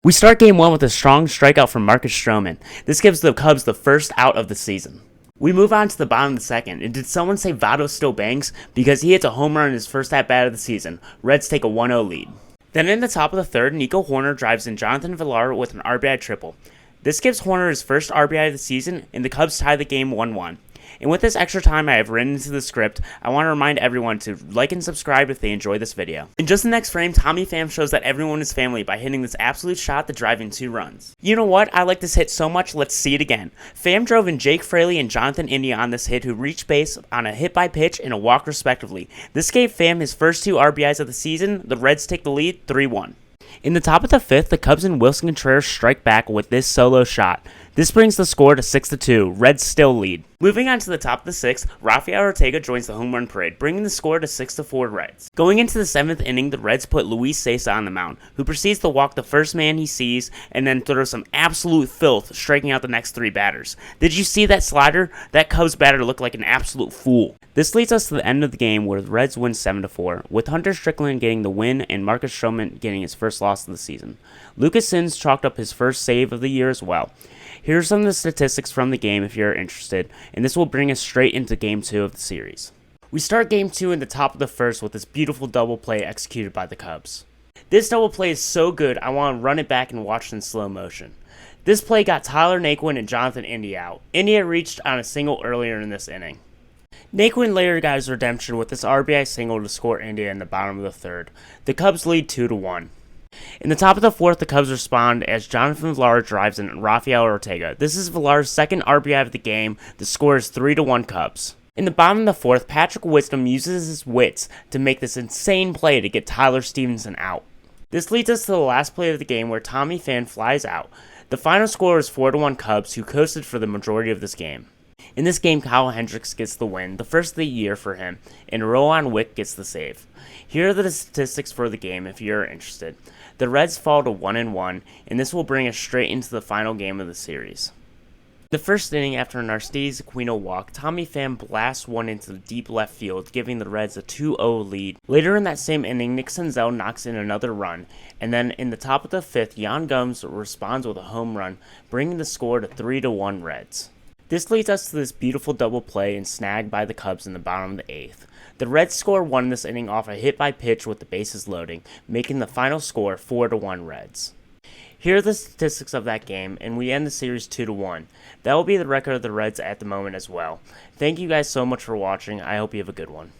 We start game one with a strong strikeout from Marcus Stroman. This gives the Cubs the first out of the season. We move on to the bottom of the second, and did someone say Votto still bangs? Because he hits a home run in his first at-bat of the season. Reds take a 1-0 lead. Then in the top of the third, Nico Hoerner drives in Jonathan Villar with an RBI triple. This gives Hoerner his first RBI of the season, and the Cubs tie the game 1-1. And with this extra time I have written into the script, I want to remind everyone to like and subscribe if they enjoy this video. In just the next frame, Tommy Pham shows that everyone is family by hitting this absolute shot to drive in 2 runs. You know what? I like this hit so much, let's see it again. Pham drove in Jake Fraley and Jonathan India on this hit, who reached base on a hit by pitch and a walk respectively. This gave Pham his first 2 RBIs of the season. The Reds take the lead 3-1. In the top of the fifth, the Cubs and Wilson Contreras strike back with this solo shot. This brings the score to 6-2. Reds still lead. Moving on to the top of the sixth, Rafael Ortega joins the home run parade, bringing the score to 6-4 Reds. Going into the 7th inning, the Reds put Luis Cessa on the mound, who proceeds to walk the first man he sees and then throw some absolute filth, striking out the next 3 batters. Did you see that slider? That Cubs batter looked like an absolute fool. This leads us to the end of the game where the Reds win 7-4, with Hunter Strickland getting the win and Marcus Stroman getting his first loss of the season. Lucas Sims chalked up his first save of the year as well. Here are some of the statistics from the game if you're interested, and this will bring us straight into Game 2 of the series. We start Game 2 in the top of the first with this beautiful double play executed by the Cubs. This double play is so good, I want to run it back and watch it in slow motion. This play got Tyler Naquin and Jonathan India out. India reached on a single earlier in this inning. Naquin later got his redemption with this RBI single to score India in the bottom of the third. The Cubs lead 2-1. In the top of the fourth, the Cubs respond as Jonathan Villar drives in Rafael Ortega. This is Villar's second RBI of the game. The score is 3-1 Cubs. In the bottom of the fourth, Patrick Wisdom uses his wits to make this insane play to get Tyler Stevenson out. This leads us to the last play of the game where Tommy Pham flies out. The final score is 4-1 Cubs, who coasted for the majority of this game. In this game, Kyle Hendricks gets the win, the first of the year for him, and Rowan Wick gets the save. Here are the statistics for the game if you're interested. The Reds fall to 1-1, and this will bring us straight into the final game of the series. The first inning, after an Aristides Aquino walk, Tommy Pham blasts one into the deep left field, giving the Reds a 2-0 lead. Later in that same inning, Nick Senzel knocks in another run, and then in the top of the fifth, Yan Gomes responds with a home run, bringing the score to 3-1 Reds. This leads us to this beautiful double play and snag by the Cubs in the bottom of the 8th. The Reds score 1 in this inning off a hit by pitch with the bases loading, making the final score 4-1 Reds. Here are the statistics of that game, and we end the series 2-1. That will be the record of the Reds at the moment as well. Thank you guys so much for watching. I hope you have a good one.